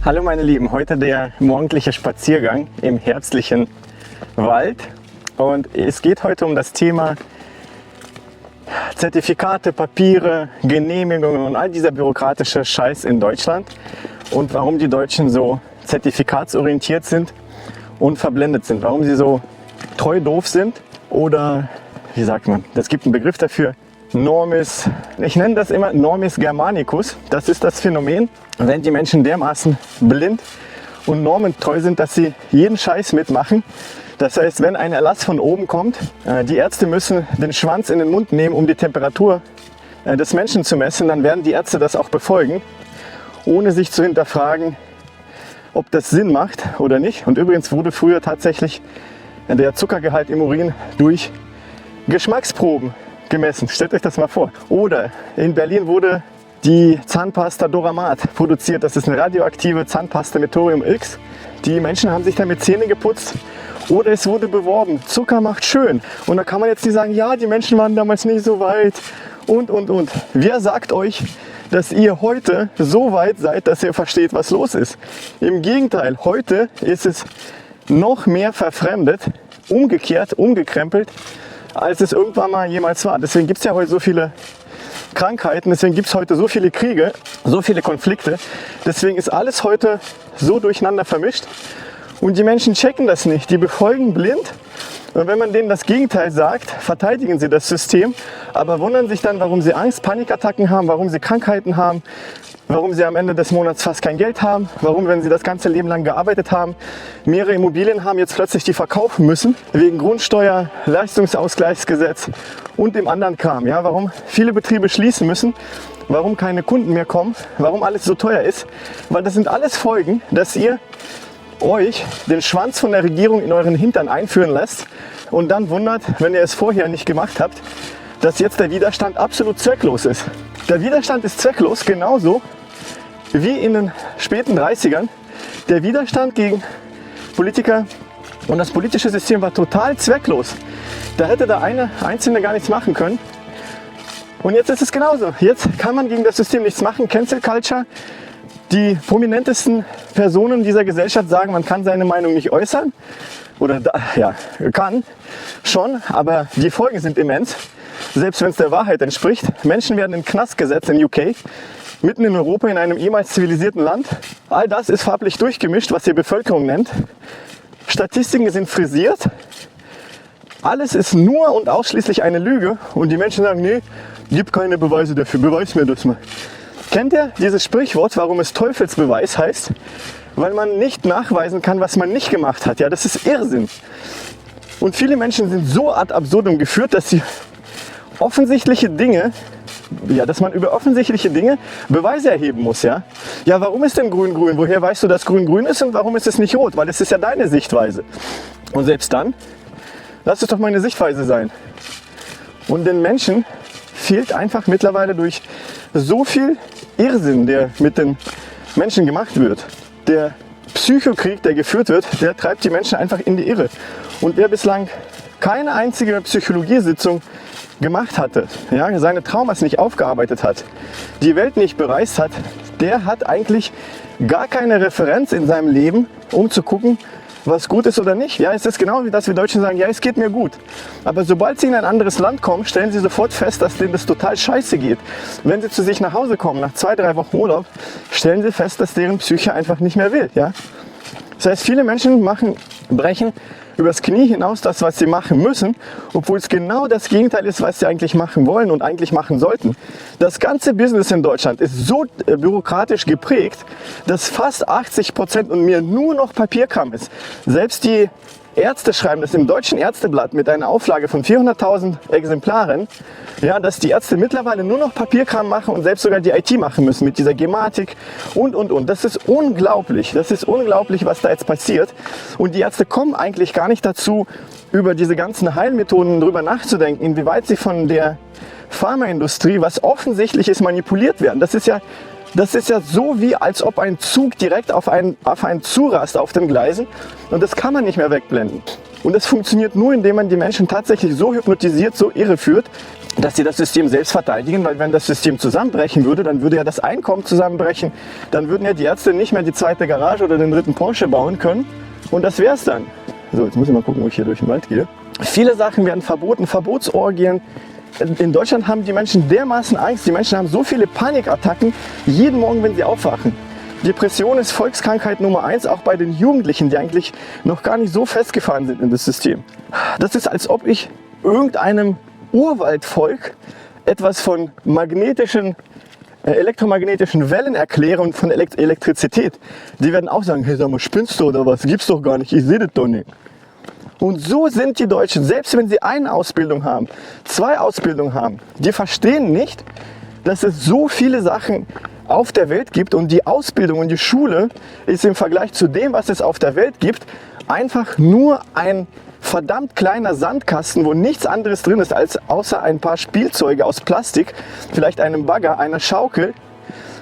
Hallo meine Lieben, heute der morgendliche Spaziergang im herbstlichen Wald und es geht heute um das Thema Zertifikate, Papiere, Genehmigungen und all dieser bürokratische Scheiß in Deutschland und warum die Deutschen so zertifikatsorientiert sind und verblendet sind, warum sie so treu doof sind oder wie sagt man, es gibt einen Begriff dafür, Normis, ich nenne das immer Normis Germanicus, das ist das Phänomen, wenn die Menschen dermaßen blind und normentreu sind, dass sie jeden Scheiß mitmachen. Das heißt, wenn ein Erlass von oben kommt, die Ärzte müssen den Schwanz in den Mund nehmen, um die Temperatur des Menschen zu messen, dann werden die Ärzte das auch befolgen, ohne sich zu hinterfragen, ob das Sinn macht oder nicht. Und übrigens wurde früher tatsächlich der Zuckergehalt im Urin durch Geschmacksproben gemessen. Stellt euch das mal vor. Oder in Berlin wurde die Zahnpasta Doramat produziert. Das ist eine radioaktive Zahnpasta mit Thorium-X. Die Menschen haben sich damit Zähne geputzt. Oder es wurde beworben, Zucker macht schön. Und da kann man jetzt nicht sagen, ja, die Menschen waren damals nicht so weit und. Wer sagt euch, dass ihr heute so weit seid, dass ihr versteht, was los ist? Im Gegenteil, heute ist es noch mehr verfremdet, umgekehrt, umgekrempelt, als es irgendwann mal jemals war. Deswegen gibt es ja heute so viele Krankheiten, deswegen gibt es heute so viele Kriege, so viele Konflikte. Deswegen ist alles heute so durcheinander vermischt und die Menschen checken das nicht. Die befolgen blind und wenn man denen das Gegenteil sagt, verteidigen sie das System, aber wundern sich dann, warum sie Angst, Panikattacken haben, warum sie Krankheiten haben, warum sie am Ende des Monats fast kein Geld haben, warum, wenn sie das ganze Leben lang gearbeitet haben, mehrere Immobilien haben, jetzt plötzlich die verkaufen müssen, wegen Grundsteuer, Leistungsausgleichsgesetz und dem anderen Kram. Ja, warum viele Betriebe schließen müssen, warum keine Kunden mehr kommen, warum alles so teuer ist, weil das sind alles Folgen, dass ihr euch den Schwanz von der Regierung in euren Hintern einführen lässt und dann wundert, wenn ihr es vorher nicht gemacht habt, dass jetzt der Widerstand absolut zwecklos ist. Der Widerstand ist zwecklos, genauso wie in den späten 30ern. Der Widerstand gegen Politiker und das politische System war total zwecklos. Da hätte der eine Einzelne gar nichts machen können. Und jetzt ist es genauso. Jetzt kann man gegen das System nichts machen. Cancel Culture. Die prominentesten Personen dieser Gesellschaft sagen, man kann seine Meinung nicht äußern. Oder ja, kann schon, aber die Folgen sind immens. Selbst wenn es der Wahrheit entspricht. Menschen werden in den Knast gesetzt in UK, mitten in Europa, in einem ehemals zivilisierten Land. All das ist farblich durchgemischt, was ihr Bevölkerung nennt. Statistiken sind frisiert. Alles ist nur und ausschließlich eine Lüge. Und die Menschen sagen, nee, gibt keine Beweise dafür, beweis mir das mal. Kennt ihr dieses Sprichwort, warum es Teufelsbeweis heißt? Weil man nicht nachweisen kann, was man nicht gemacht hat. Ja, das ist Irrsinn. Und viele Menschen sind so ad absurdum geführt, dass sie offensichtliche Dinge, ja, dass man über offensichtliche Dinge Beweise erheben muss, ja. Ja, warum ist denn grün grün? Woher weißt du, dass grün grün ist und warum ist es nicht rot? Weil es ist ja deine Sichtweise. Und selbst dann, lass es doch meine Sichtweise sein. Und den Menschen fehlt einfach mittlerweile durch so viel Irrsinn, der mit den Menschen gemacht wird. Der Psychokrieg, der geführt wird, der treibt die Menschen einfach in die Irre. Und wer bislang keine einzige Psychologiesitzung gemacht hatte, ja, seine Traumas nicht aufgearbeitet hat, die Welt nicht bereist hat, der hat eigentlich gar keine Referenz in seinem Leben, um zu gucken, was gut ist oder nicht. Ja, es ist genau wie das, wir Deutschen sagen, ja, es geht mir gut. Aber sobald sie in ein anderes Land kommen, stellen sie sofort fest, dass denen das total scheiße geht. Wenn sie zu sich nach Hause kommen, nach 2-3 Wochen Urlaub, stellen sie fest, dass deren Psyche einfach nicht mehr will. Ja? Das heißt, viele Menschen brechen übers Knie hinaus das, was sie machen müssen, obwohl es genau das Gegenteil ist, was sie eigentlich machen wollen und eigentlich machen sollten. Das ganze Business in Deutschland ist so bürokratisch geprägt, dass fast 80% und mehr nur noch Papierkram ist. Selbst die Ärzte schreiben das im Deutschen Ärzteblatt mit einer Auflage von 400.000 Exemplaren, ja, dass die Ärzte mittlerweile nur noch Papierkram machen und selbst sogar die IT machen müssen mit dieser Gematik und. Das ist unglaublich. Das ist unglaublich, was da jetzt passiert. Und die Ärzte kommen eigentlich gar nicht dazu, über diese ganzen Heilmethoden drüber nachzudenken, inwieweit sie von der Pharmaindustrie, was offensichtlich ist, manipuliert werden. Das ist ja so, wie als ob ein Zug direkt auf einen zurast auf den Gleisen und das kann man nicht mehr wegblenden. Und das funktioniert nur, indem man die Menschen tatsächlich so hypnotisiert, so irreführt, dass sie das System selbst verteidigen, weil wenn das System zusammenbrechen würde, dann würde ja das Einkommen zusammenbrechen, dann würden ja die Ärzte nicht mehr die zweite Garage oder den dritten Porsche bauen können und das wäre es dann. So, jetzt muss ich mal gucken, wo ich hier durch den Wald gehe. Viele Sachen werden verboten, Verbotsorgien. In Deutschland haben die Menschen dermaßen Angst, die Menschen haben so viele Panikattacken jeden Morgen, wenn sie aufwachen. Depression ist Volkskrankheit Nummer 1, auch bei den Jugendlichen, die eigentlich noch gar nicht so festgefahren sind in das System. Das ist, als ob ich irgendeinem Urwaldvolk etwas von elektromagnetischen Wellen erkläre und von Elektrizität. Die werden auch sagen, hey, sag mal, spinnst du oder was? Gibt's doch gar nicht, ich sehe das doch nicht. Und so sind die Deutschen, selbst wenn sie eine Ausbildung haben, 2 Ausbildungen haben, die verstehen nicht, dass es so viele Sachen auf der Welt gibt und die Ausbildung und die Schule ist im Vergleich zu dem, was es auf der Welt gibt, einfach nur ein verdammt kleiner Sandkasten, wo nichts anderes drin ist, als außer ein paar Spielzeuge aus Plastik, vielleicht einem Bagger, einer Schaukel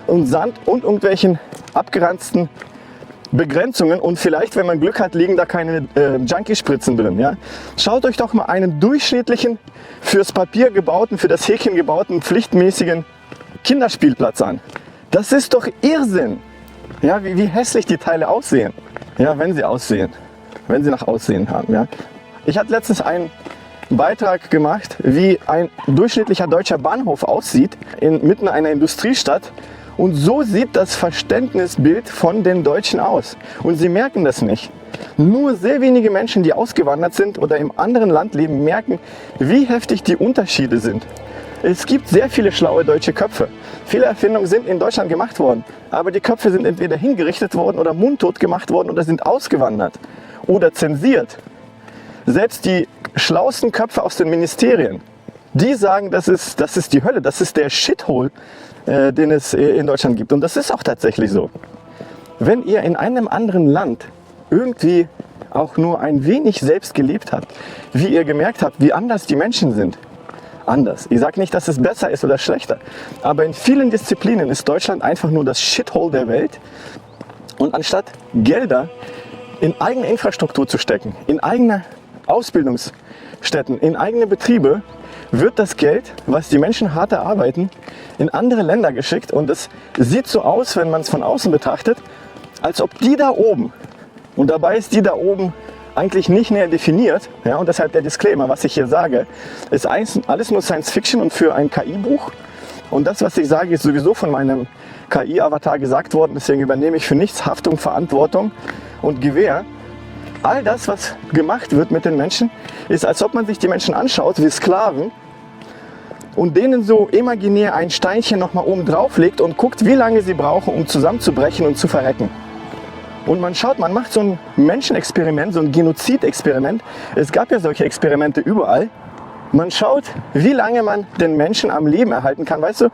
und Sand und irgendwelchen abgeranzten Begrenzungen und vielleicht, wenn man Glück hat, liegen da keine Junkie-Spritzen drin. Ja? Schaut euch doch mal einen durchschnittlichen, fürs Papier gebauten, für das Häkchen gebauten, pflichtmäßigen Kinderspielplatz an. Das ist doch Irrsinn, ja? Wie hässlich die Teile aussehen, ja, wenn sie aussehen, wenn sie nach Aussehen haben. Ja? Ich hatte letztens einen Beitrag gemacht, wie ein durchschnittlicher deutscher Bahnhof aussieht, mitten einer Industriestadt. Und so sieht das Verständnisbild von den Deutschen aus. Und sie merken das nicht. Nur sehr wenige Menschen, die ausgewandert sind oder im anderen Land leben, merken, wie heftig die Unterschiede sind. Es gibt sehr viele schlaue deutsche Köpfe. Viele Erfindungen sind in Deutschland gemacht worden. Aber die Köpfe sind entweder hingerichtet worden oder mundtot gemacht worden oder sind ausgewandert oder zensiert. Selbst die schlauesten Köpfe aus den Ministerien, die sagen, das ist die Hölle, das ist der Shithole, den es in Deutschland gibt. Und das ist auch tatsächlich so. Wenn ihr in einem anderen Land irgendwie auch nur ein wenig selbst gelebt habt, wie ihr gemerkt habt, wie anders die Menschen sind, anders. Ich sage nicht, dass es besser ist oder schlechter, aber in vielen Disziplinen ist Deutschland einfach nur das Shithole der Welt. Und anstatt Gelder in eigene Infrastruktur zu stecken, in eigene Ausbildungsstätten, in eigene Betriebe, wird das Geld, was die Menschen hart erarbeiten, in andere Länder geschickt. Und es sieht so aus, wenn man es von außen betrachtet, als ob die da oben, und dabei ist die da oben eigentlich nicht näher definiert, ja, und deshalb der Disclaimer, was ich hier sage, ist alles nur Science Fiction und für ein KI-Buch. Und das, was ich sage, ist sowieso von meinem KI-Avatar gesagt worden, deswegen übernehme ich für nichts Haftung, Verantwortung und Gewähr. All das, was gemacht wird mit den Menschen, ist, als ob man sich die Menschen anschaut wie Sklaven und denen so imaginär ein Steinchen nochmal oben drauf legt und guckt, wie lange sie brauchen, um zusammenzubrechen und zu verrecken. Und man schaut, man macht so ein Menschenexperiment, so ein Genozidexperiment. Es gab ja solche Experimente überall. Man schaut, wie lange man den Menschen am Leben erhalten kann. Weißt du,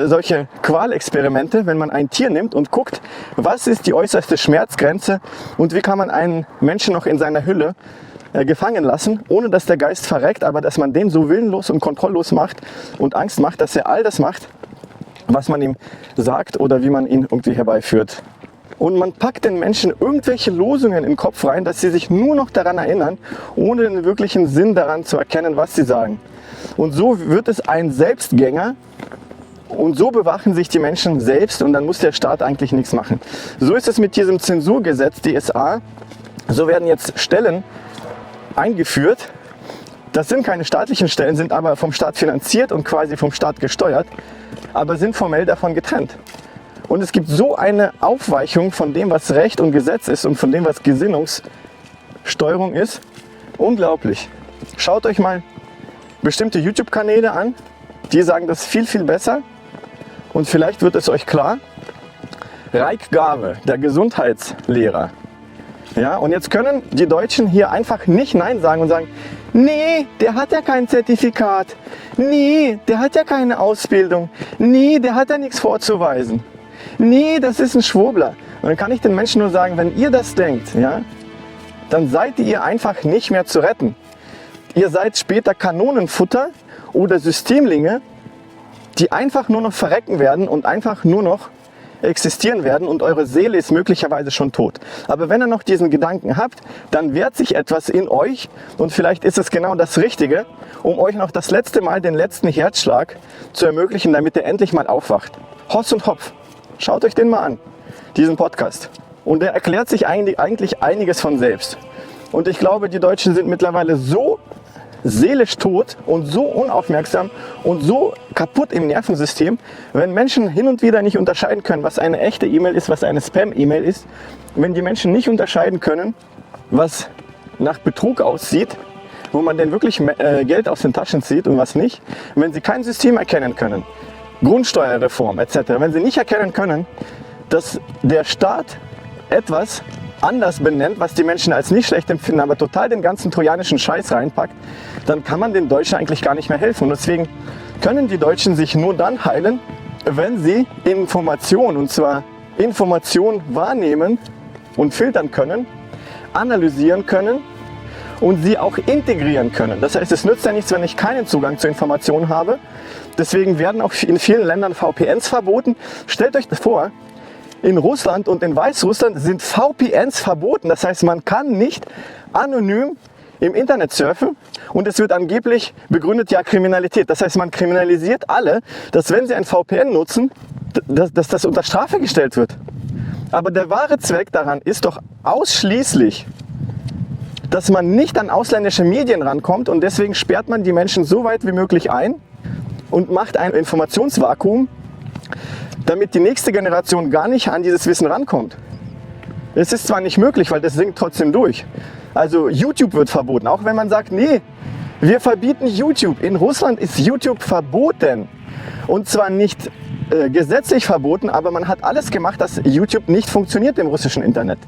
solche Qualexperimente, wenn man ein Tier nimmt und guckt, was ist die äußerste Schmerzgrenze und wie kann man einen Menschen noch in seiner Hülle gefangen lassen, ohne dass der Geist verreckt, aber dass man den so willenlos und kontrolllos macht und Angst macht, dass er all das macht, was man ihm sagt oder wie man ihn irgendwie herbeiführt. Und man packt den Menschen irgendwelche Losungen in den Kopf rein, dass sie sich nur noch daran erinnern, ohne den wirklichen Sinn daran zu erkennen, was sie sagen. Und so wird es ein Selbstgänger und so bewachen sich die Menschen selbst und dann muss der Staat eigentlich nichts machen. So ist es mit diesem Zensurgesetz DSA. So werden jetzt Stellen eingeführt. Das sind keine staatlichen Stellen, sind aber vom Staat finanziert und quasi vom Staat gesteuert, aber sind formell davon getrennt. Und es gibt so eine Aufweichung von dem, was Recht und Gesetz ist und von dem, was Gesinnungssteuerung ist. Unglaublich. Schaut euch mal bestimmte YouTube-Kanäle an, die sagen das viel, viel besser. Und vielleicht wird es euch klar. Raik Gave, der Gesundheitslehrer. Ja, und jetzt können die Deutschen hier einfach nicht Nein sagen und sagen, nee, der hat ja kein Zertifikat. Nee, der hat ja keine Ausbildung. Nee, der hat ja nichts vorzuweisen. Nee, das ist ein Schwurbler. Und dann kann ich den Menschen nur sagen, wenn ihr das denkt, ja, dann seid ihr einfach nicht mehr zu retten. Ihr seid später Kanonenfutter oder Systemlinge, die einfach nur noch verrecken werden und einfach nur noch existieren werden und eure Seele ist möglicherweise schon tot. Aber wenn ihr noch diesen Gedanken habt, dann wehrt sich etwas in euch und vielleicht ist es genau das Richtige, um euch noch das letzte Mal den letzten Herzschlag zu ermöglichen, damit ihr endlich mal aufwacht. Hoss und Hopf, schaut euch den mal an, diesen Podcast. Und der erklärt sich eigentlich einiges von selbst. Und ich glaube, die Deutschen sind mittlerweile so seelisch tot und so unaufmerksam und so kaputt im Nervensystem, wenn Menschen hin und wieder nicht unterscheiden können, was eine echte E-Mail ist, was eine Spam-E-Mail ist, wenn die Menschen nicht unterscheiden können, was nach Betrug aussieht, wo man denn wirklich Geld aus den Taschen zieht und was nicht, wenn sie kein System erkennen können, Grundsteuerreform etc., wenn sie nicht erkennen können, dass der Staat etwas anders benennt, was die Menschen als nicht schlecht empfinden, aber total den ganzen trojanischen Scheiß reinpackt, dann kann man den Deutschen eigentlich gar nicht mehr helfen. Und deswegen können die Deutschen sich nur dann heilen, wenn sie Informationen, und zwar Informationen wahrnehmen und filtern können, analysieren können und sie auch integrieren können. Das heißt, es nützt ja nichts, wenn ich keinen Zugang zu Informationen habe. Deswegen werden auch in vielen Ländern VPNs verboten. Stellt euch vor, in Russland und in Weißrussland sind VPNs verboten. Das heißt, man kann nicht anonym im Internet surfen und es wird angeblich begründet, ja, Kriminalität. Das heißt, man kriminalisiert alle, dass wenn sie ein VPN nutzen, dass das unter Strafe gestellt wird. Aber der wahre Zweck daran ist doch ausschließlich, dass man nicht an ausländische Medien rankommt und deswegen sperrt man die Menschen so weit wie möglich ein und macht ein Informationsvakuum, damit die nächste Generation gar nicht an dieses Wissen rankommt. Es ist zwar nicht möglich, weil das sinkt trotzdem durch. Also YouTube wird verboten, auch wenn man sagt, nee, wir verbieten YouTube. In Russland ist YouTube verboten. Und zwar nicht gesetzlich verboten, aber man hat alles gemacht, dass YouTube nicht funktioniert im russischen Internet.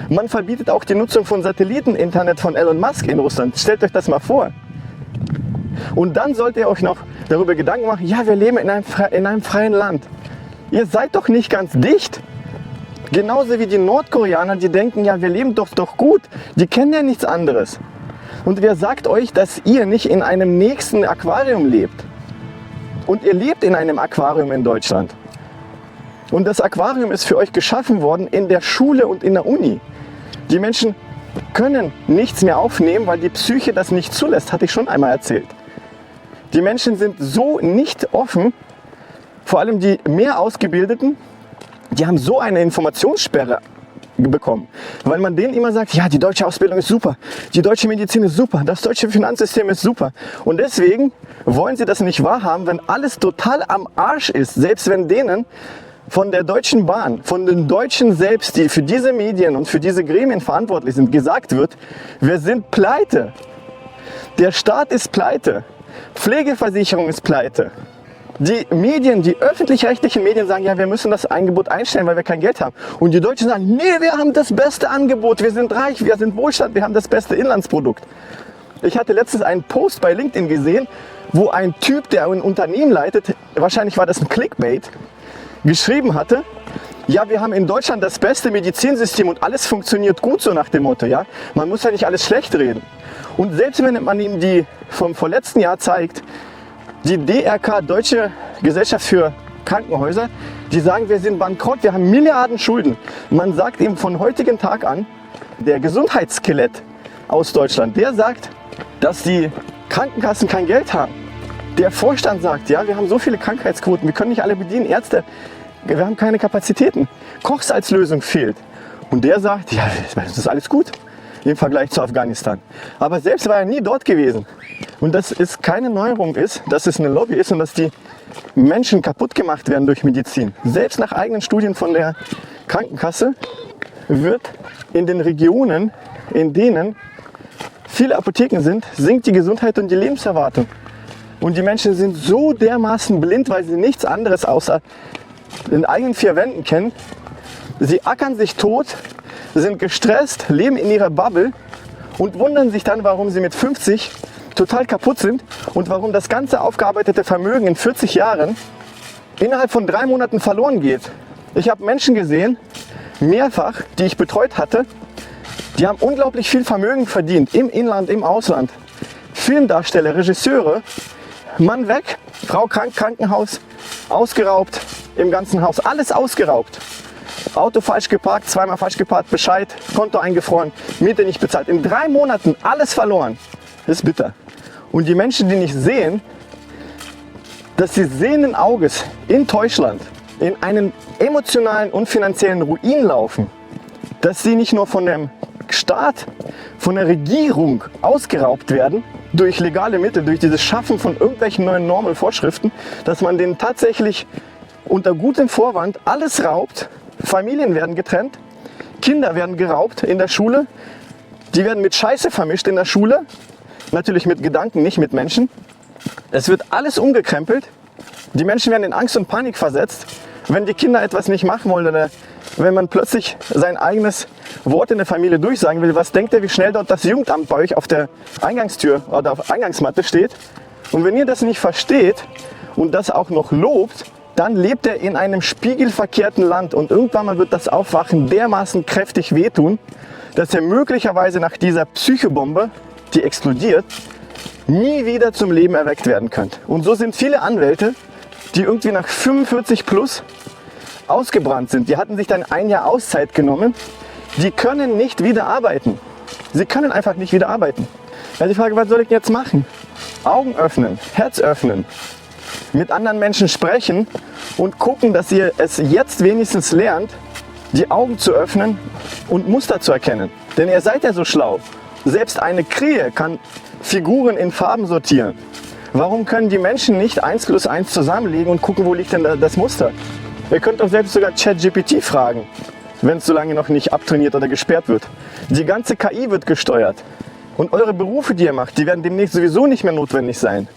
Man verbietet auch die Nutzung von Satelliteninternet von Elon Musk in Russland. Stellt euch das mal vor. Und dann sollt ihr euch noch darüber Gedanken machen, ja, wir leben in einem freien Land. Ihr seid doch nicht ganz dicht. Genauso wie die Nordkoreaner, die denken, ja, wir leben doch gut. Die kennen ja nichts anderes. Und wer sagt euch, dass ihr nicht in einem nächsten Aquarium lebt? Und ihr lebt in einem Aquarium in Deutschland. Und das Aquarium ist für euch geschaffen worden in der Schule und in der Uni. Die Menschen können nichts mehr aufnehmen, weil die Psyche das nicht zulässt, hatte ich schon einmal erzählt. Die Menschen sind so nicht offen. Vor allem die mehr Ausgebildeten, die haben so eine Informationssperre bekommen. Weil man denen immer sagt, ja, die deutsche Ausbildung ist super, die deutsche Medizin ist super, das deutsche Finanzsystem ist super. Und deswegen wollen sie das nicht wahrhaben, wenn alles total am Arsch ist. Selbst wenn denen von der Deutschen Bahn, von den Deutschen selbst, die für diese Medien und für diese Gremien verantwortlich sind, gesagt wird, wir sind pleite. Der Staat ist pleite. Pflegeversicherung ist pleite. Die Medien, die öffentlich-rechtlichen Medien sagen, ja, wir müssen das Angebot einstellen, weil wir kein Geld haben. Und die Deutschen sagen, nee, wir haben das beste Angebot, wir sind reich, wir sind Wohlstand, wir haben das beste Inlandsprodukt. Ich hatte letztens einen Post bei LinkedIn gesehen, wo ein Typ, der ein Unternehmen leitet, wahrscheinlich war das ein Clickbait, geschrieben hatte, ja, wir haben in Deutschland das beste Medizinsystem und alles funktioniert gut, so nach dem Motto, ja. Man muss ja nicht alles schlecht reden. Und selbst wenn man ihm die vom vorletzten Jahr zeigt, die DRK, Deutsche Gesellschaft für Krankenhäuser, die sagen, wir sind bankrott, wir haben Milliarden Schulden. Man sagt ihm von heutigen Tag an, der Gesundheitsskelett aus Deutschland, der sagt, dass die Krankenkassen kein Geld haben. Der Vorstand sagt, ja, wir haben so viele Krankheitsquoten, wir können nicht alle bedienen, Ärzte, wir haben keine Kapazitäten. Kochs als Lösung fehlt. Und der sagt, ja, das ist alles gut im Vergleich zu Afghanistan. Aber selbst war er nie dort gewesen. Und dass es keine Neuerung ist, dass es eine Lobby ist und dass die Menschen kaputt gemacht werden durch Medizin. Selbst nach eigenen Studien von der Krankenkasse wird in den Regionen, in denen viele Apotheken sind, sinkt die Gesundheit und die Lebenserwartung. Und die Menschen sind so dermaßen blind, weil sie nichts anderes außer den eigenen vier Wänden kennen. Sie ackern sich tot, sind gestresst, leben in ihrer Bubble und wundern sich dann, warum sie mit 50 total kaputt sind und warum das ganze aufgearbeitete Vermögen in 40 Jahren innerhalb von 3 Monaten verloren geht. Ich habe Menschen gesehen, mehrfach, die ich betreut hatte, die haben unglaublich viel Vermögen verdient, im Inland, im Ausland. Filmdarsteller, Regisseure, Mann weg, Frau krank, Krankenhaus, ausgeraubt, im ganzen Haus. Alles ausgeraubt. Auto falsch geparkt, zweimal falsch geparkt, Bescheid, Konto eingefroren, Miete nicht bezahlt. In 3 Monaten alles verloren. Das ist bitter. Und die Menschen, die nicht sehen, dass sie sehenden Auges in Deutschland in einen emotionalen und finanziellen Ruin laufen, dass sie nicht nur von dem Staat, von der Regierung ausgeraubt werden, durch legale Mittel, durch dieses Schaffen von irgendwelchen neuen Normen und Vorschriften, dass man denen tatsächlich unter gutem Vorwand alles raubt, Familien werden getrennt, Kinder werden geraubt in der Schule, die werden mit Scheiße vermischt in der Schule, natürlich mit Gedanken, nicht mit Menschen. Es wird alles umgekrempelt, die Menschen werden in Angst und Panik versetzt, wenn die Kinder etwas nicht machen wollen oder wenn man plötzlich sein eigenes Wort in der Familie durchsagen will. Was denkt ihr, wie schnell dort das Jugendamt bei euch auf der Eingangstür oder auf der Eingangsmatte steht? Und wenn ihr das nicht versteht und das auch noch lobt, dann lebt er in einem spiegelverkehrten Land und irgendwann mal wird das Aufwachen dermaßen kräftig wehtun, dass er möglicherweise nach dieser Psychobombe, die explodiert, nie wieder zum Leben erweckt werden könnte. Und so sind viele Anwälte, die irgendwie nach 45 plus ausgebrannt sind. Die hatten sich dann 1 Jahr Auszeit genommen. Die können nicht wieder arbeiten. Sie können einfach nicht wieder arbeiten. Ja, die Frage, was soll ich jetzt machen? Augen öffnen, Herz öffnen, mit anderen Menschen sprechen und gucken, dass ihr es jetzt wenigstens lernt, die Augen zu öffnen und Muster zu erkennen. Denn ihr seid ja so schlau. Selbst eine Krähe kann Figuren in Farben sortieren. Warum können die Menschen nicht 1 plus 1 zusammenlegen und gucken, wo liegt denn das Muster? Ihr könnt auch selbst sogar ChatGPT fragen, wenn es so lange noch nicht abtrainiert oder gesperrt wird. Die ganze KI wird gesteuert. Und eure Berufe, die ihr macht, die werden demnächst sowieso nicht mehr notwendig sein.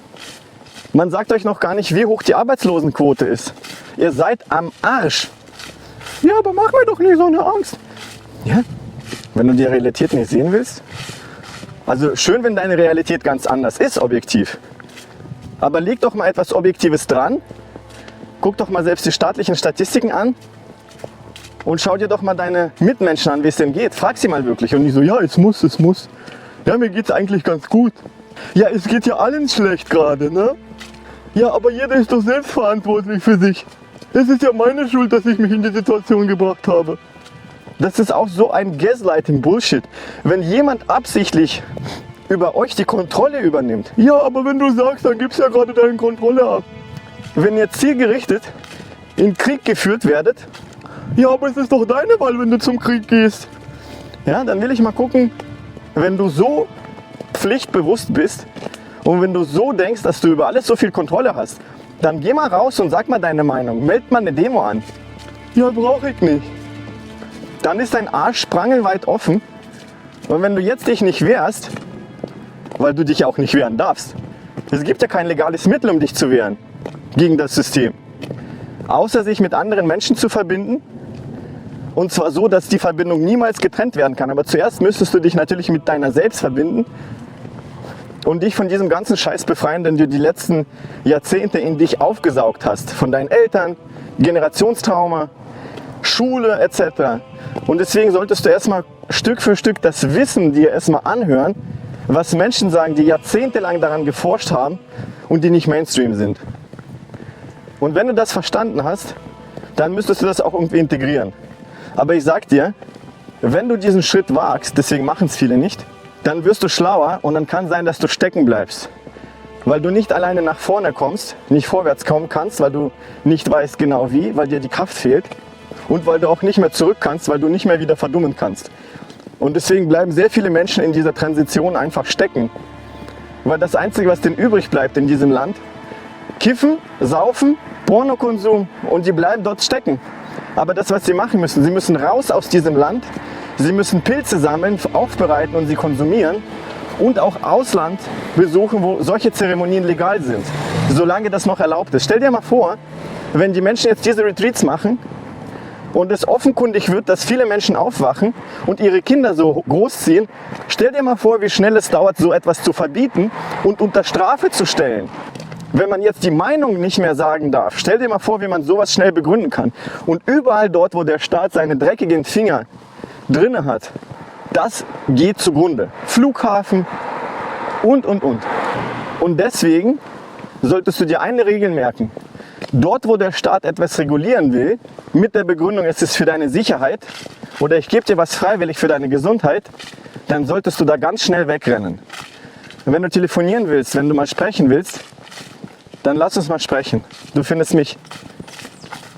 Man sagt euch noch gar nicht, wie hoch die Arbeitslosenquote ist. Ihr seid am Arsch. Ja, aber mach mir doch nicht so eine Angst. Ja, wenn du die Realität nicht sehen willst. Also schön, wenn deine Realität ganz anders ist, objektiv. Aber leg doch mal etwas Objektives dran. Guck doch mal selbst die staatlichen Statistiken an. Und schau dir doch mal deine Mitmenschen an, wie es denn geht. Frag sie mal wirklich. Und nicht so, ja, es muss. Ja, mir geht's eigentlich ganz gut. Ja, es geht ja allen schlecht gerade, ne? Ja, aber jeder ist doch selbst verantwortlich für sich. Es ist ja meine Schuld, dass ich mich in die Situation gebracht habe. Das ist auch so ein Gaslighting-Bullshit. Wenn jemand absichtlich über euch die Kontrolle übernimmt. Ja, aber wenn du sagst, dann gibst du ja gerade deine Kontrolle ab. Wenn ihr zielgerichtet in Krieg geführt werdet, ja, aber es ist doch deine Wahl, wenn du zum Krieg gehst. Ja, dann will ich mal gucken, wenn du so pflichtbewusst bist und wenn du so denkst, dass du über alles so viel Kontrolle hast, dann geh mal raus und sag mal deine Meinung. Meld mal eine Demo an. Ja, brauche ich nicht. Dann ist dein Arsch sprangelweit offen. Und wenn du jetzt dich nicht wehrst, weil du dich ja auch nicht wehren darfst. Es gibt ja kein legales Mittel, um dich zu wehren gegen das System. Außer sich mit anderen Menschen zu verbinden. Und zwar so, dass die Verbindung niemals getrennt werden kann. Aber zuerst müsstest du dich natürlich mit deiner selbst verbinden und dich von diesem ganzen Scheiß befreien, den du die letzten Jahrzehnte in dich aufgesaugt hast. Von deinen Eltern, Generationstrauma, Schule etc. Und deswegen solltest du erstmal Stück für Stück das Wissen dir erstmal anhören, was Menschen sagen, die jahrzehntelang daran geforscht haben und die nicht Mainstream sind. Und wenn du das verstanden hast, dann müsstest du das auch irgendwie integrieren. Aber ich sag dir, wenn du diesen Schritt wagst, deswegen machen es viele nicht, dann wirst du schlauer und dann kann sein, dass du stecken bleibst. Weil du nicht alleine nach vorne kommst, nicht vorwärts kommen kannst, weil du nicht weißt genau wie, weil dir die Kraft fehlt und weil du auch nicht mehr zurück kannst, weil du nicht mehr wieder verdummen kannst. Und deswegen bleiben sehr viele Menschen in dieser Transition einfach stecken. Weil das Einzige, was denen übrig bleibt in diesem Land, Kiffen, Saufen, Pornokonsum und die bleiben dort stecken. Aber das, was sie machen müssen, sie müssen raus aus diesem Land, sie müssen Pilze sammeln, aufbereiten und sie konsumieren und auch Ausland besuchen, wo solche Zeremonien legal sind, solange das noch erlaubt ist. Stell dir mal vor, wenn die Menschen jetzt diese Retreats machen und es offenkundig wird, dass viele Menschen aufwachen und ihre Kinder so großziehen, stell dir mal vor, wie schnell es dauert, so etwas zu verbieten und unter Strafe zu stellen. Wenn man jetzt die Meinung nicht mehr sagen darf, stell dir mal vor, wie man sowas schnell begründen kann. Und überall dort, wo der Staat seine dreckigen Finger drinne hat, das geht zugrunde. Flughafen und. Und deswegen solltest du dir eine Regel merken. Dort, wo der Staat etwas regulieren will, mit der Begründung, es ist für deine Sicherheit oder ich gebe dir was freiwillig für deine Gesundheit, dann solltest du da ganz schnell wegrennen. Und wenn du telefonieren willst, wenn du mal sprechen willst, dann lass uns mal sprechen. Du findest mich,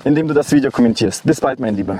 indem du das Video kommentierst. Bis bald, mein Lieber.